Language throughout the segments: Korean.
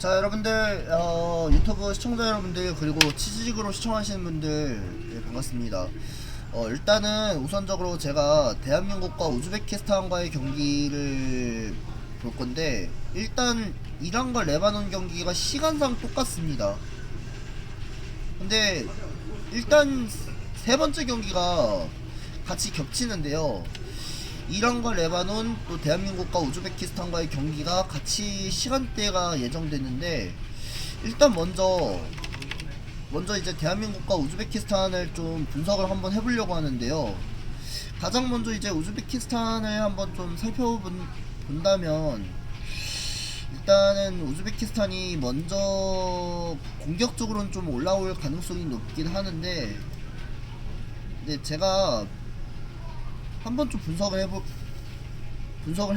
자, 여러분들, 유튜브 시청자 여러분들, 그리고 치즈직으로 시청하시는 분들, 네, 반갑습니다. 일단은 우선적으로 제가 대한민국과 우즈베키스탄과의 경기를 볼 건데, 일단 이란과 레바논 경기가 시간상 똑같습니다. 근데 일단 세 번째 경기가 같이 겹치는데요. 이란과 레바논, 또 대한민국과 우즈베키스탄과의 경기가 같이 시간대가 예정됐는데, 일단 먼저 이제 대한민국과 우즈베키스탄을 좀 분석을 한번 해보려고 하는데요. 가장 먼저 이제 우즈베키스탄을 한번 좀 살펴본다면, 일단은 우즈베키스탄이 먼저 공격적으로는 좀 올라올 가능성이 높긴 하는데, 근데 제가 한번 좀 분석을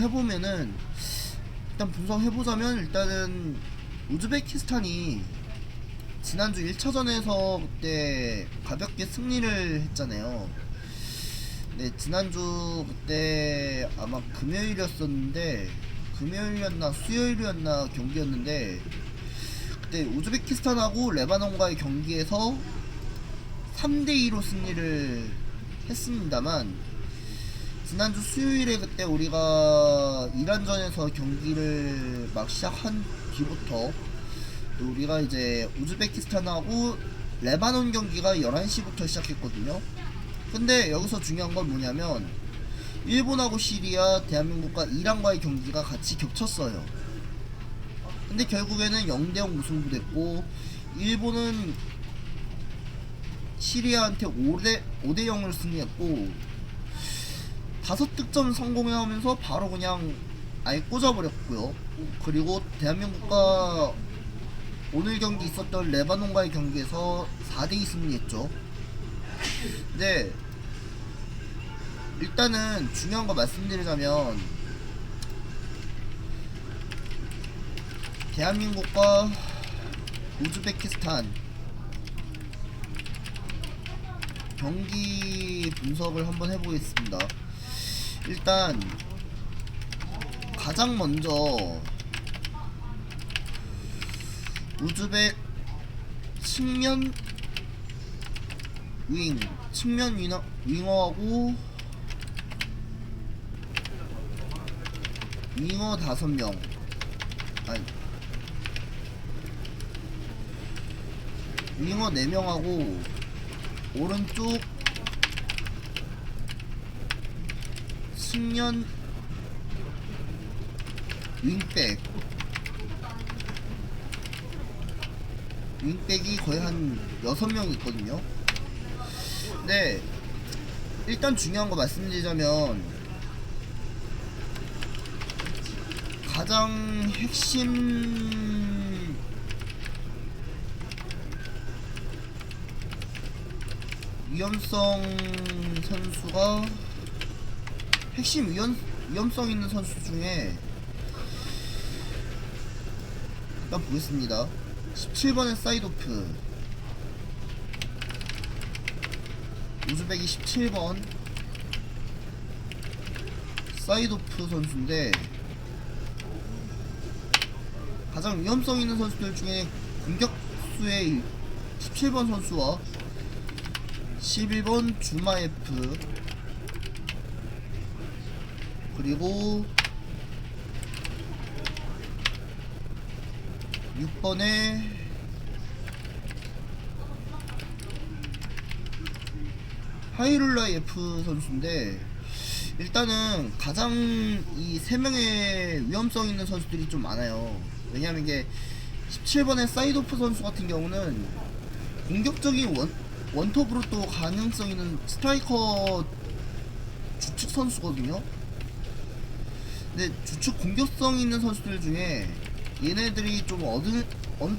해보면은, 일단 분석해보자면, 일단은 우즈베키스탄이 지난주 1차전에서 그때 가볍게 승리를 했잖아요. 네, 지난주 그때 아마 금요일이었나 수요일이었나 경기였는데, 그때 우즈베키스탄하고 레바논과의 경기에서 3대2로 승리를 했습니다만, 지난주 수요일에 그때 우리가 이란전에서 경기를 막 시작한 뒤부터 우리가 이제 우즈베키스탄하고 레바논 경기가 11시부터 시작했거든요. 근데 여기서 중요한 건 뭐냐면, 일본하고 시리아, 대한민국과 이란과의 경기가 같이 겹쳤어요. 근데 결국에는 0대0 무승부됐고, 일본은 시리아한테 5대0을 승리했고, 5득점 성공하면서 바로 그냥 아예 꽂아버렸고요. 그리고 대한민국과 오늘 경기 있었던 레바논과의 경기에서 4대2 승리했죠. 근데 일단은 중요한 거 말씀드리자면, 대한민국과 우즈베키스탄 경기 분석을 한번 해보겠습니다. 일단 가장 먼저 우즈벡 측면 윙어하고 윙어 5명, 아니 윙어 4명하고 오른쪽 측면 윙백이 거의 한 6명 있거든요. 근데 일단 중요한 거 말씀드리자면, 가장 핵심 위험성 선수가, 핵심 위험성 있는 선수 중에 일단 보겠습니다. 17번의 사이도프, 우즈벡이 17번 사이도프 선수인데, 가장 위험성 있는 선수들 중에 공격수의 17번 선수와 11번 주마예프, 그리고 6번에 하이룰라예프 선수인데, 일단은 가장 이 3명의 위험성 있는 선수들이 좀 많아요. 왜냐면 이게 17번의 사이도프 선수 같은 경우는 공격적인 원톱으로 또 가능성 있는 스트라이커 주축 선수거든요. 근데 주축 공격성 있는 선수들 중에 얘네들이 좀 어느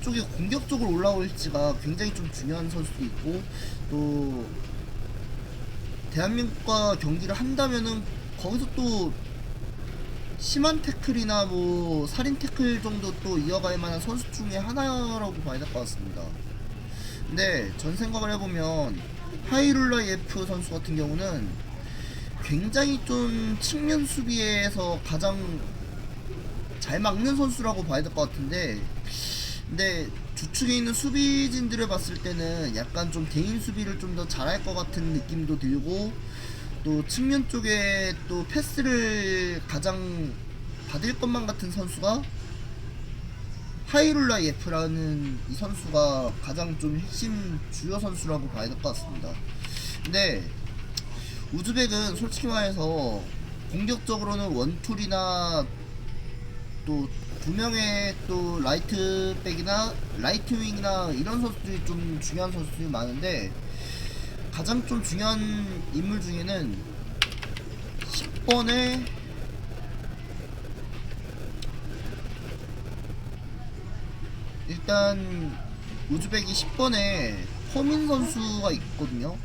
쪽에 공격적으로 올라올지가 굉장히 좀 중요한 선수도 있고, 또 대한민국과 경기를 한다면은 거기서 또 심한 태클이나 뭐 살인 태클 정도 또 이어갈 만한 선수 중에 하나라고 봐야 될 것 같습니다. 근데 전 생각을 해보면, 하이룰라예프 선수 같은 경우는 굉장히 좀 측면 수비에서 가장 잘 막는 선수라고 봐야 될 것 같은데, 근데 주축에 있는 수비진들을 봤을 때는 약간 좀 개인 수비를 좀 더 잘할 것 같은 느낌도 들고, 또 측면 쪽에 또 패스를 가장 받을 것만 같은 선수가 하이룰라 예프라는 이 선수가 가장 좀 핵심 주요 선수라고 봐야 될 것 같습니다. 근데 우즈벡은 솔직히 말해서 공격적으로는 원툴이나 또 두 명의 또 라이트백이나 라이트윙이나 이런 선수들이 좀 중요한 선수들이 많은데, 가장 좀 중요한 인물 중에는 10번에 일단 우즈벡이 10번에 허민 선수가 있거든요.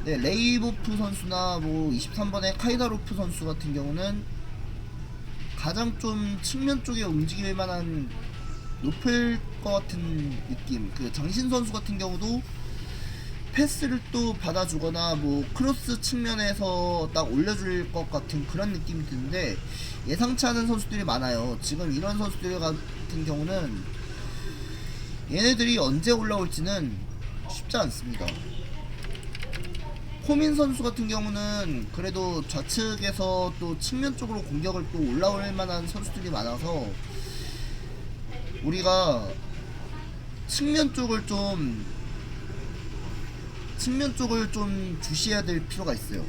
네, 레이보프 선수나 뭐 23번의 카이다로프 선수 같은 경우는 가장 좀 측면 쪽에 움직일 만한 높을 것 같은 느낌. 그 장신 선수 같은 경우도 패스를 또 받아주거나 뭐 크로스 측면에서 딱 올려줄 것 같은 그런 느낌이 드는데, 예상치 않은 선수들이 많아요. 지금 이런 선수들 같은 경우는 얘네들이 언제 올라올지는 쉽지 않습니다. 호민 선수 같은 경우는 그래도 좌측에서 또 측면 쪽으로 공격을 또 올라올 만한 선수들이 많아서 우리가 측면 쪽을 좀 주시해야 될 필요가 있어요.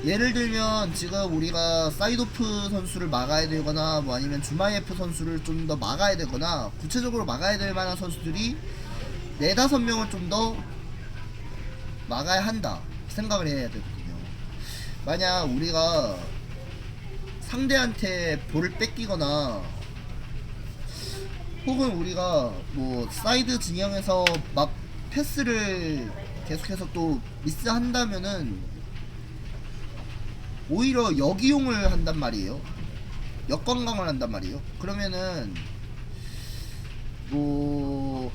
예를 들면 지금 우리가 사이도프 선수를 막아야 되거나 뭐 아니면 주마이에프 선수를 좀 더 막아야 되거나 구체적으로 막아야 될 만한 선수들이 4-5명을 좀 더 막아야 한다 생각을 해야 되거든요. 만약 우리가 상대한테 볼을 뺏기거나 혹은 우리가 뭐 사이드 진영에서 막 패스를 계속해서 또 미스한다면은 오히려 역이용을 한단 말이에요. 역관광을 한단 말이에요. 그러면은 뭐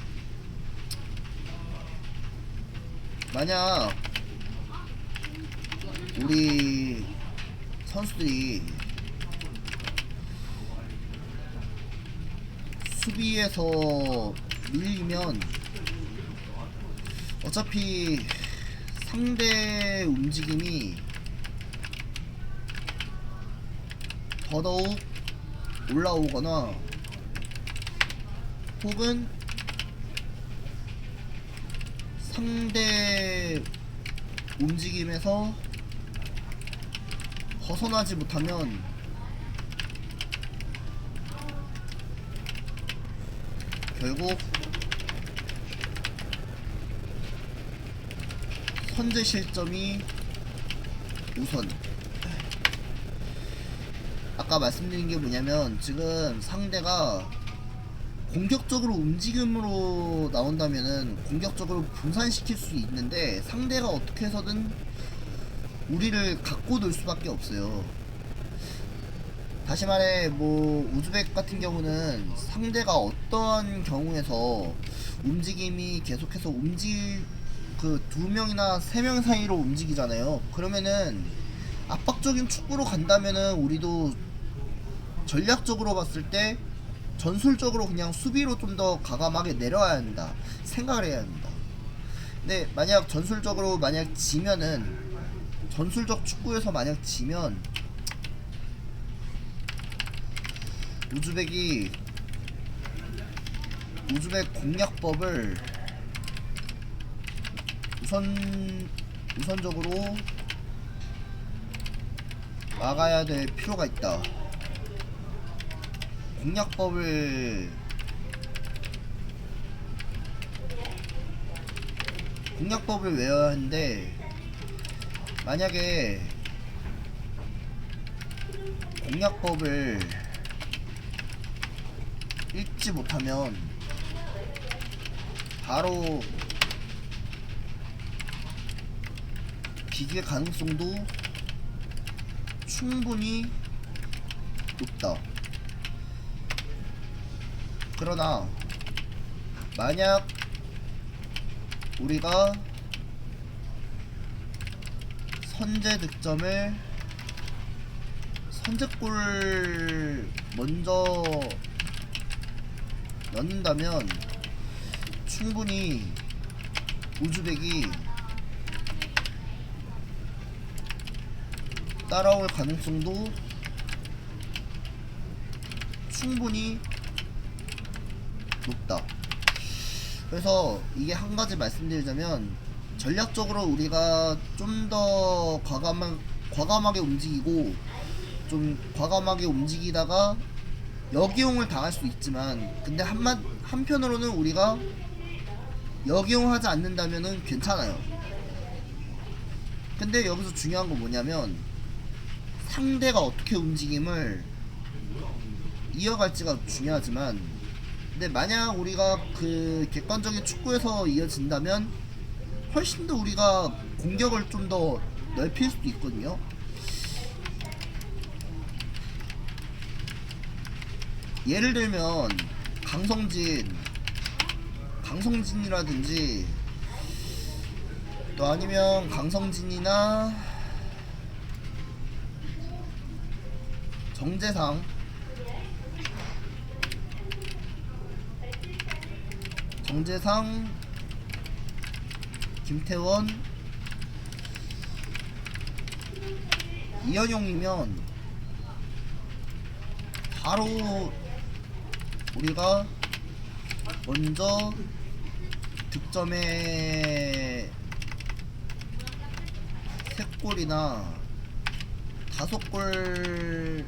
만약 우리 선수들이 수비에서 밀리면 어차피 상대 움직임이 더더욱 올라오거나 혹은 상대 움직임에서 벗어나지 못하면 결국 선제 실점이 우선. 아까 말씀드린 게 뭐냐면, 지금 상대가 공격적으로 움직임으로 나온다면은 공격적으로 분산시킬 수 있는데, 상대가 어떻게 해서든 우리를 갖고 놀 수밖에 없어요. 다시 말해 뭐 우즈벡 같은 경우는 상대가 어떠한 경우에서 움직임이 계속해서 그 2명이나 3명 사이로 움직이잖아요. 그러면은 압박적인 축구로 간다면은 우리도 전략적으로 봤을 때 전술적으로 그냥 수비로 좀 더 과감하게 내려야 한다 생각을 해야 합니다. 근데 만약 전술적으로 지면은, 전술적 축구에서 만약 지면 우즈벡 공략법을 우선적으로 막아야 될 필요가 있다. 공략법을 외워야 하는데, 만약에 공략법을 읽지 못하면 바로 비길 가능성도 충분히 높다. 그러나 만약 우리가 선제골을 먼저 넣는다면 충분히 우즈벡이 따라올 가능성도 충분히 높다. 그래서 이게 한 가지 말씀드리자면, 전략적으로 우리가 좀 더 과감하게 움직이고, 좀 과감하게 움직이다가 역이용을 당할 수 있지만, 근데 한편으로는 우리가 역이용하지 않는다면은 괜찮아요. 근데 여기서 중요한 건 뭐냐면, 상대가 어떻게 움직임을 이어갈지가 중요하지만, 근데 만약 우리가 그 객관적인 축구에서 이어진다면 훨씬 더 우리가 공격을 좀 더 넓힐 수도 있거든요. 예를 들면 강성진이라든지, 또 아니면 강성진이나 정재상, 김태원, 이현용이면 바로 우리가 먼저 득점에 3골이나 5골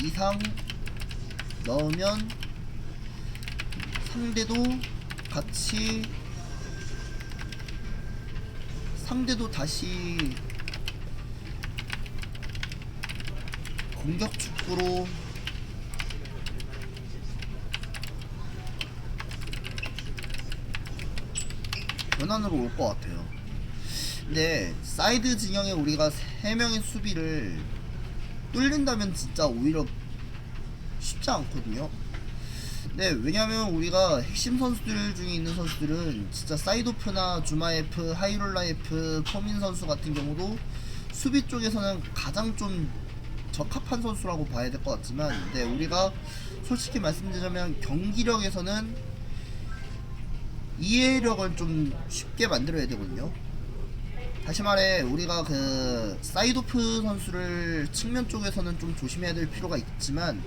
이상 넣으면 상대도 다시 공격 축구로 변환으로 올 것 같아요. 근데 사이드 진영에 우리가 3명의 수비를 뚫린다면 진짜 오히려 쉽지 않거든요. 네, 왜냐면 우리가 핵심 선수들 중에 있는 선수들은 진짜 사이도프나 주마예프, 하이롤라예프, 포민 선수 같은 경우도 수비 쪽에서는 가장 좀 적합한 선수라고 봐야 될 것 같지만, 네, 우리가 솔직히 말씀드리자면 경기력에서는 이해력을 좀 쉽게 만들어야 되거든요. 다시 말해, 우리가 그 사이도프 선수를 측면 쪽에서는 좀 조심해야 될 필요가 있지만,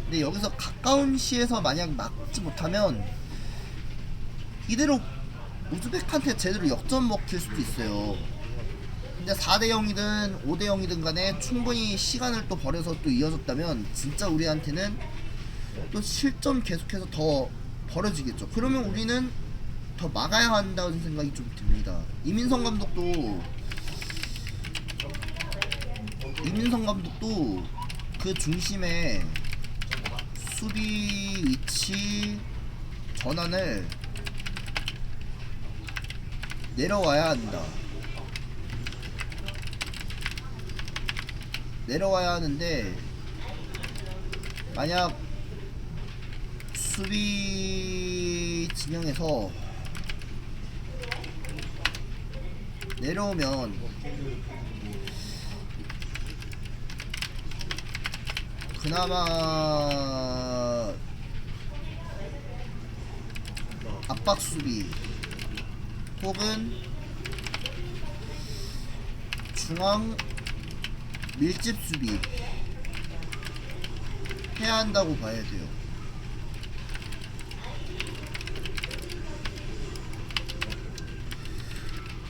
근데 여기서 가까운 시에서 만약 막지 못하면 이대로 우즈벡한테 제대로 역전 먹힐 수도 있어요. 근데 4대0이든 5대0이든 간에 충분히 시간을 또 버려서 또 이어졌다면 진짜 우리한테는 또 실점 계속해서 더 벌어지겠죠. 그러면 우리는 더 막아야 한다는 생각이 좀 듭니다. 이민성 감독도 그 중심에 수비 위치 전환을 내려와야 한다. 내려와야 하는데, 만약 수비 진영에서 내려오면 그나마 압박 수비 혹은 중앙 밀집 수비 해야 한다고 봐야 돼요.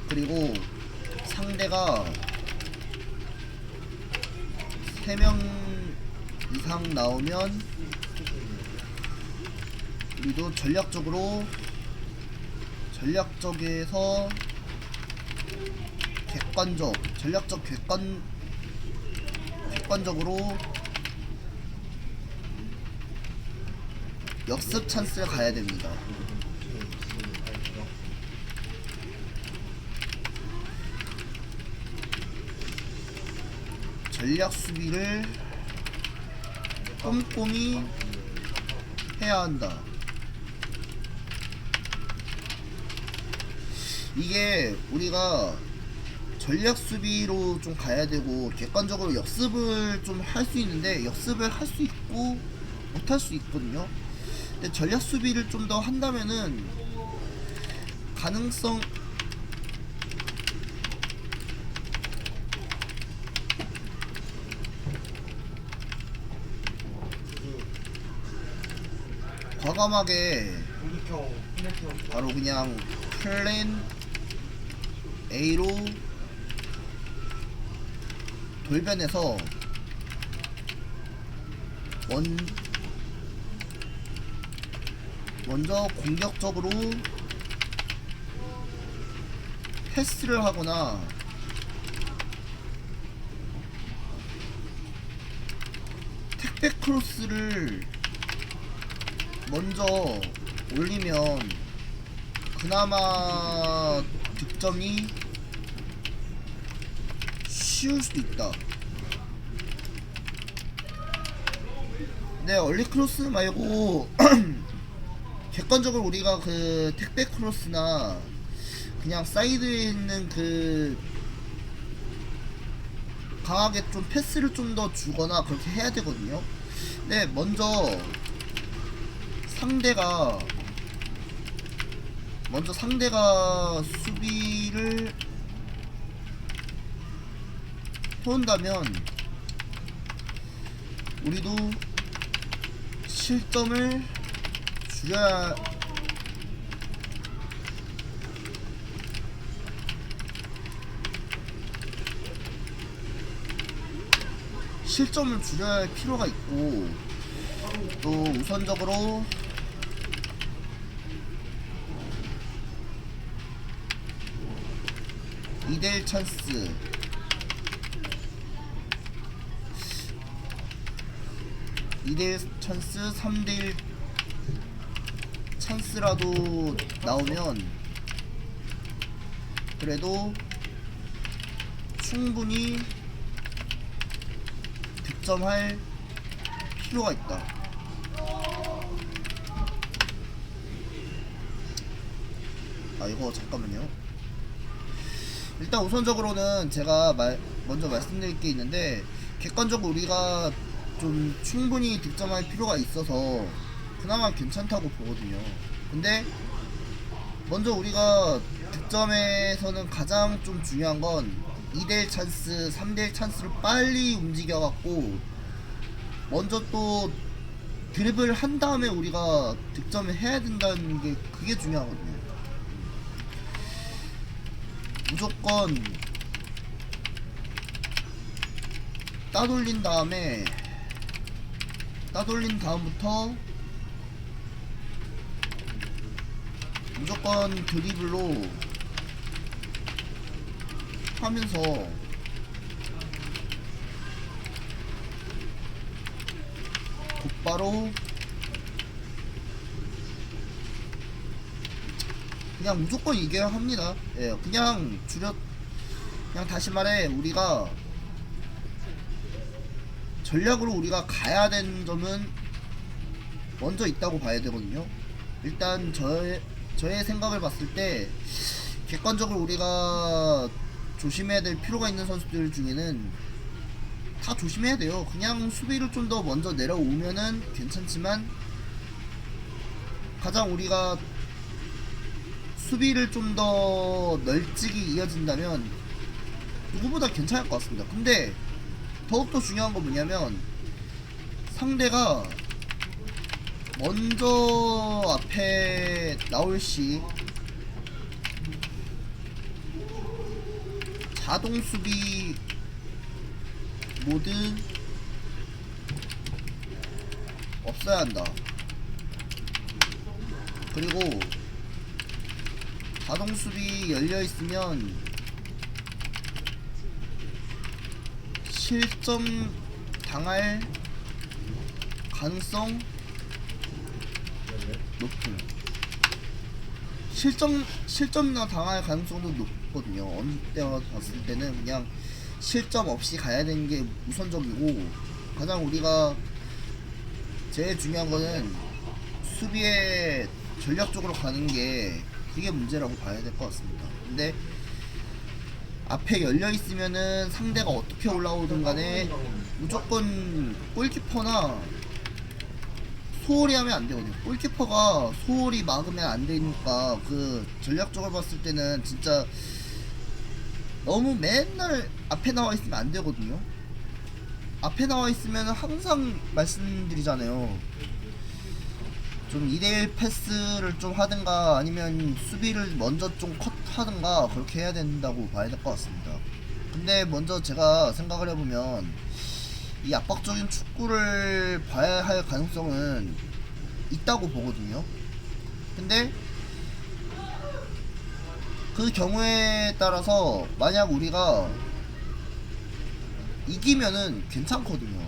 그리고 상대가 3명 이상 나오면 우리도 전략적에서 객관적으로 역습 찬스를 가야 됩니다. 전략 수비를 꼼꼼히 해야 한다. 이게 우리가 전략 수비로 좀 가야 되고, 객관적으로 역습을 좀 할 수 있는데, 역습을 할 수 있고 못 할 수 있거든요. 근데 전략 수비를 좀 더 한다면은 가능성 과감하게 바로 그냥 플랜 A로 돌변해서 먼저 공격적으로 패스를 하거나 택배 크로스를 먼저 올리면 그나마 득점이 쉬울 수도 있다. 네, 얼리 크로스 말고 객관적으로 우리가 그 택배 크로스나 그냥 사이드에 있는 그 강하게 좀 패스를 좀 더 주거나 그렇게 해야 되거든요. 네, 먼저 상대가 수비를 해온다면 우리도 실점을 줄여야 할 필요가 있고, 또 우선적으로 2대1 찬스, 3대1 찬스라도 나오면 그래도 충분히 득점할 필요가 있다. 이거 잠깐만요. 일단 우선적으로는 제가 먼저 말씀드릴 게 있는데, 객관적으로 우리가 좀 충분히 득점할 필요가 있어서 그나마 괜찮다고 보거든요. 근데 먼저 우리가 득점에서는 가장 좀 중요한 건 2대1 찬스, 3대1 찬스를 빨리 움직여갖고 먼저 또 드리블 한 다음에 우리가 득점을 해야 된다는 게 그게 중요하거든요. 무조건 따돌린 다음부터 무조건 드리블로 하면서 곧바로 그냥 무조건 이겨야 합니다. 예, 그냥 다시 말해, 우리가 전략으로 우리가 가야 되는 점은 먼저 있다고 봐야 되거든요. 일단 저의 생각을 봤을 때 객관적으로 우리가 조심해야 될 필요가 있는 선수들 중에는 다 조심해야 돼요. 그냥 수비를 좀 더 먼저 내려오면은 괜찮지만, 가장 우리가 수비를 좀 더 널찍이 이어진다면 누구보다 괜찮을 것 같습니다. 근데 더욱더 중요한 건 뭐냐면, 상대가 먼저 앞에 나올 시 자동 수비 모드 없어야 한다. 그리고 자동 수비 열려 있으면 실점 당할 가능성 높은, 실점이나 당할 가능성도 높거든요. 어느 때와 봤을 때는 그냥 실점 없이 가야 되는 게 우선적이고, 가장 우리가 제일 중요한 거는 수비에 전략적으로 가는 게 그게 문제라고 봐야 될 것 같습니다. 근데 앞에 열려 있으면은 상대가 어떻게 올라오든 간에 무조건 골키퍼나 소홀히 하면 안 되거든요. 골키퍼가 소홀히 막으면 안 되니까 그 전략적으로 봤을 때는 진짜 너무 맨날 앞에 나와 있으면 안 되거든요. 앞에 나와 있으면 항상 말씀드리잖아요. 좀 2대1 패스를 좀 하든가 아니면 수비를 먼저 좀 컷하든가 그렇게 해야 된다고 봐야 될 것 같습니다. 근데 먼저 제가 생각을 해보면 이 압박적인 축구를 봐야 할 가능성은 있다고 보거든요. 근데 그 경우에 따라서 만약 우리가 이기면은 괜찮거든요.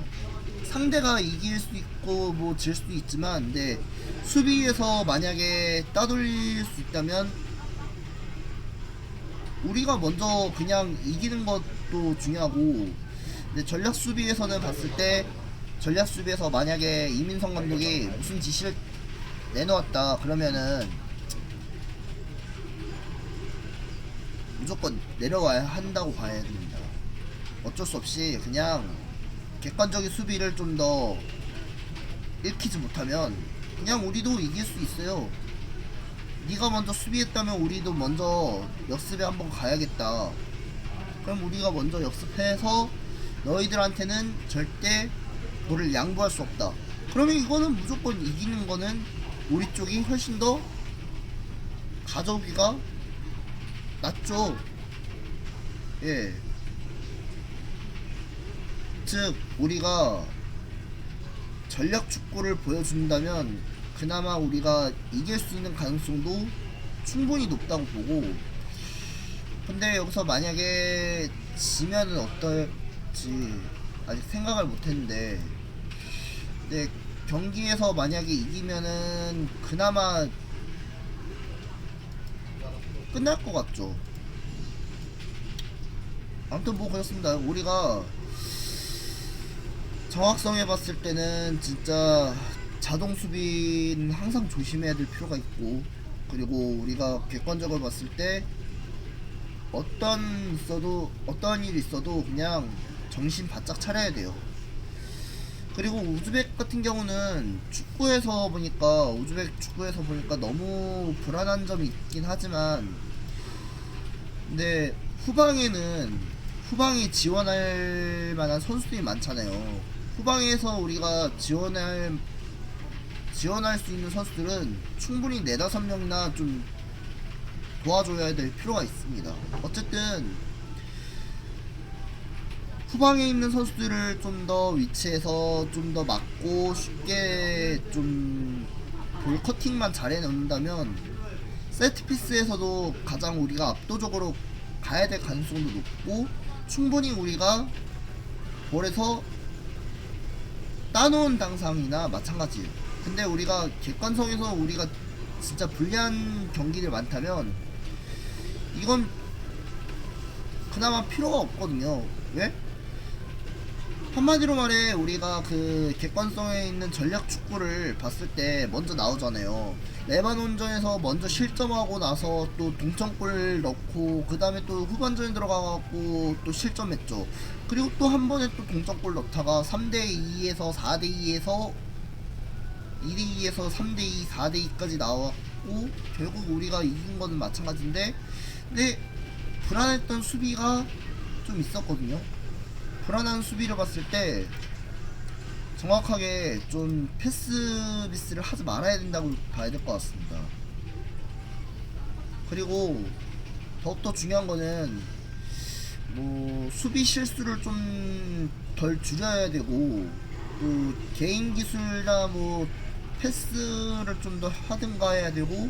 상대가 이길 수 있고 뭐 질 수도 있지만, 근데 수비에서 만약에 따돌릴 수 있다면 우리가 먼저 그냥 이기는 것도 중요하고, 근데 전략 수비에서는 봤을 때 전략 수비에서 만약에 이민성 감독이 무슨 지시를 내놓았다 그러면은 무조건 내려와야 한다고 봐야 됩니다. 어쩔 수 없이 그냥 객관적인 수비를 좀 더 읽히지 못하면 그냥 우리도 이길 수 있어요. 네가 먼저 수비했다면 우리도 먼저 역습에 한번 가야겠다. 그럼 우리가 먼저 역습해서 너희들한테는 절대 너를 양보할 수 없다. 그러면 이거는 무조건 이기는 거는 우리 쪽이 훨씬 더 가져오기가 낫죠. 예. 즉 우리가 전략 축구를 보여준다면 그나마 우리가 이길 수 있는 가능성도 충분히 높다고 보고, 근데 여기서 만약에 지면은 어떨지 아직 생각을 못했는데, 근데 경기에서 만약에 이기면은 그나마 끝날 것 같죠. 아무튼 뭐 그렇습니다. 우리가 정확성에 봤을 때는 진짜 자동 수비는 항상 조심해야 될 필요가 있고, 그리고 우리가 객관적으로 봤을 때 어떤 일이 있어도 그냥 정신 바짝 차려야 돼요. 그리고 우즈벡 같은 경우는 우즈벡 축구에서 보니까 너무 불안한 점이 있긴 하지만, 근데 후방에 지원할 만한 선수들이 많잖아요. 후방에서 우리가 지원할 수 있는 선수들은 충분히 4-5명이나 좀 도와줘야 될 필요가 있습니다. 어쨌든 후방에 있는 선수들을 좀 더 위치해서 좀 더 맞고 쉽게 좀 볼 커팅만 잘 해놓는다면 세트피스에서도 가장 우리가 압도적으로 가야 될 가능성도 높고, 충분히 우리가 볼에서 따놓은 당상이나 마찬가지예요. 근데 우리가 객관성에서 우리가 진짜 불리한 경기들 많다면 이건 그나마 필요가 없거든요. 왜? 한마디로 말해 우리가 그 객관성에 있는 전략 축구를 봤을 때 먼저 나오잖아요. 레바논전에서 먼저 실점하고 나서 또 동점골 넣고 그 다음에 또 후반전에 들어가갖고 또 실점했죠. 그리고 또 한 번에 또 동점골 넣다가 3대2에서 4대2에서 2대2에서 3대2, 4대2까지 나왔고 결국 우리가 이긴 거는 마찬가지인데, 근데 불안했던 수비가 좀 있었거든요. 불안한 수비를 봤을 때 정확하게 좀 패스 미스를 하지 말아야 된다고 봐야 될 것 같습니다. 그리고 더욱더 중요한 거는 뭐 수비 실수를 좀 덜 줄여야 되고, 또 개인 기술이나 뭐 패스를 좀 더 하든가 해야 되고,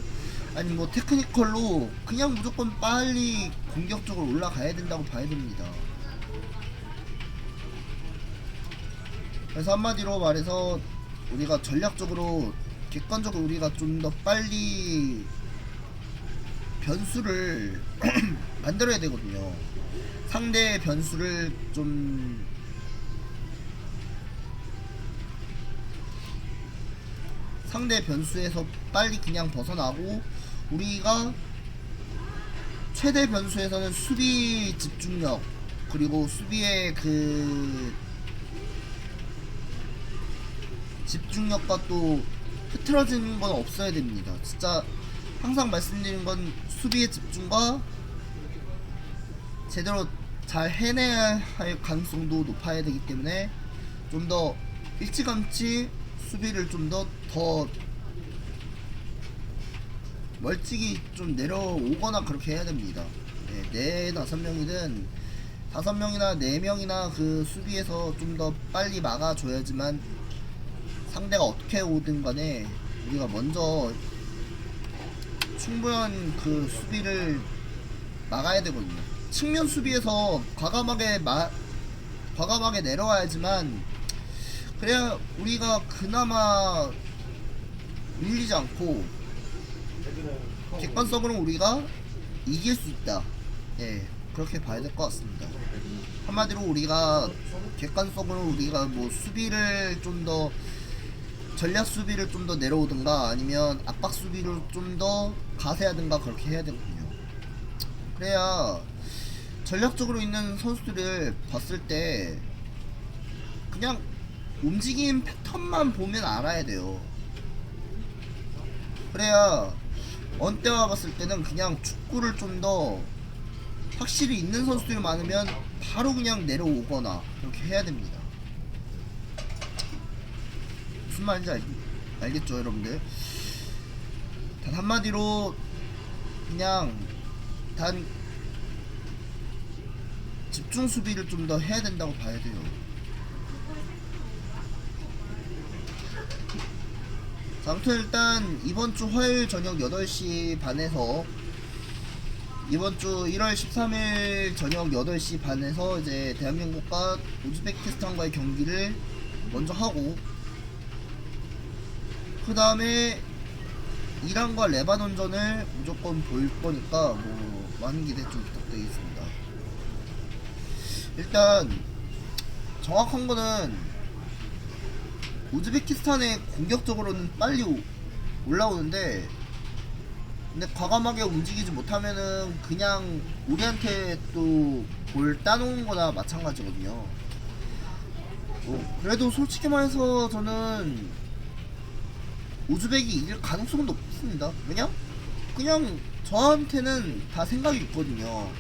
아니 뭐 테크니컬로 그냥 무조건 빨리 공격적으로 올라가야 된다고 봐야 됩니다. 그래서 한마디로 말해서 우리가 전략적으로 객관적으로 우리가 좀 더 빨리 변수를 만들어야 되거든요. 상대의 변수를 좀 상대 변수에서 빨리 그냥 벗어나고, 우리가 최대 변수에서는 수비 집중력 그리고 수비의 그 집중력과 또 흐트러지는 건 없어야 됩니다. 진짜 항상 말씀드리는 건 수비의 집중과 제대로 잘 해내야 할 가능성도 높아야 되기 때문에 좀 더 일찌감치 수비를 좀 더 멀찍이 좀 내려오거나 그렇게 해야 됩니다. 네, 4-5명이든 5명이나 4명이나 그 수비에서 좀 더 빨리 막아줘야지만 상대가 어떻게 오든 간에 우리가 먼저 충분한 그 수비를 막아야 되거든요. 측면 수비에서 과감하게 내려와야지만 그래야 우리가 그나마 밀리지 않고 객관적으로 우리가 이길 수 있다. 예, 그렇게 봐야 될 것 같습니다. 한마디로 우리가 객관적으로 우리가 뭐 수비를 좀 더 전략 수비를 좀 더 내려오든가 아니면 압박 수비를 좀 더 가세하든가 그렇게 해야 되거든요. 그래야 전략적으로 있는 선수들을 봤을 때 그냥 움직임 패턴만 보면 알아야 돼요. 그래야 언때와 봤을 때는 그냥 축구를 좀 더 확실히 있는 선수들이 많으면 바로 그냥 내려오거나 그렇게 해야 됩니다. 무슨 말인지 알겠죠, 여러분들? 단 한마디로 그냥 단 집중 수비를 좀 더 해야 된다고 봐야 돼요. 자, 아무튼 일단 이번 주 화요일 저녁 8시 반에서 이번 주 1월 13일 저녁 8시 반에서 이제 대한민국과 우즈베키스탄과의 경기를 먼저 하고 그 다음에 이란과 레바논전을 무조건 볼 거니까 뭐 많은 기대 좀 부탁드리겠습니다. 일단 정확한 거는 우즈베키스탄의 공격적으로는 빨리 올라오는데 근데 과감하게 움직이지 못하면은 그냥 우리한테 또 볼 따놓은 거나 마찬가지거든요. 그래도 솔직히 말해서 저는 우즈벡이 이길 가능성은 높습니다. 왜냐? 그냥 저한테는 다 생각이 있거든요.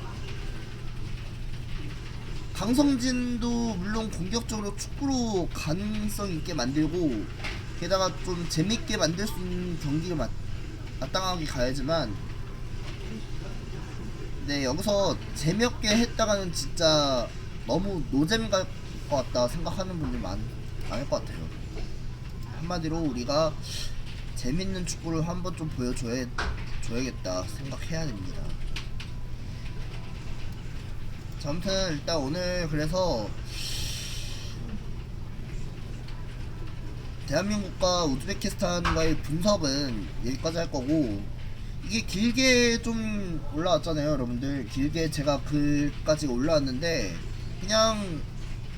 강성진도 물론 공격적으로 축구로 가능성 있게 만들고 게다가 좀 재밌게 만들 수 있는 경기를 마땅하게 가야지만 네, 여기서 재미없게 했다가는 진짜 너무 노잼 갈 것 같다 생각하는 분들 많을 것 같아요. 한마디로 우리가 재밌는 축구를 한번 좀 보여줘야겠다 생각해야 됩니다. 자, 아무튼 일단 오늘 그래서 대한민국과 우즈베키스탄과의 분석은 여기까지 할 거고 이게 길게 좀 올라왔잖아요, 여러분들. 길게 제가 글까지 올라왔는데 그냥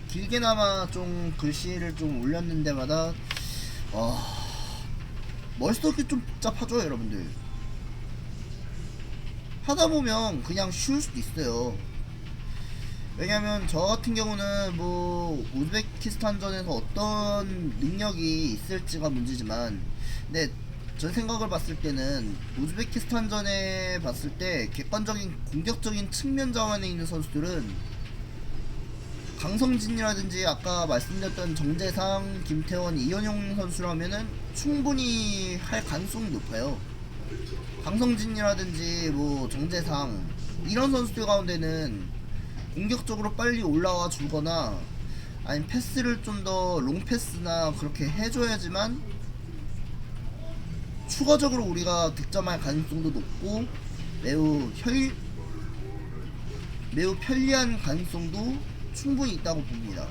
길게나마 좀 글씨를 좀 올렸는데마다 머릿속이 좀 복잡하죠, 여러분들. 하다보면 그냥 쉬울 수도 있어요. 왜냐면 저 같은 경우는 뭐 우즈베키스탄전에서 어떤 능력이 있을지가 문제지만 근데 전 생각을 봤을 때는 우즈베키스탄전에 봤을 때 객관적인 공격적인 측면 자원에 있는 선수들은 강성진이라든지 아까 말씀드렸던 정재상, 김태원, 이현용 선수라면은 충분히 할 가능성이 높아요. 강성진이라든지 뭐 정재상 이런 선수들 가운데는 공격적으로 빨리 올라와 주거나 아니면 패스를 좀 더 롱패스나 그렇게 해줘야지만 추가적으로 우리가 득점할 가능성도 높고 매우 편리한 가능성도 충분히 있다고 봅니다.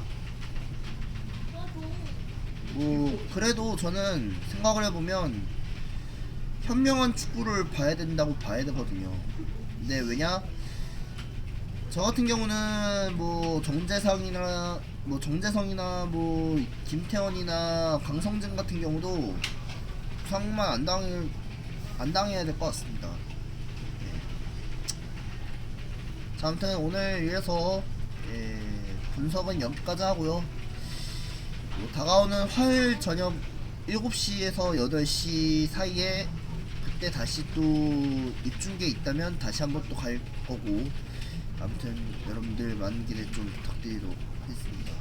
뭐 그래도 저는 생각을 해보면 현명한 축구를 봐야 된다고 봐야 되거든요. 근데 왜냐? 저 같은 경우는 뭐 정재성이나 뭐 김태원이나 강성진 같은 경우도 부상만 안 당해야 될 것 같습니다. 네. 자, 아무튼 오늘 이래서 분석은 여기까지 하고요. 뭐 다가오는 화요일 저녁 7시에서 8시 사이에 그때 다시 또 입중 게 있다면 다시 한번 또 갈 거고, 아무튼 여러분들 많은 기대 좀 부탁드리도록 하겠습니다.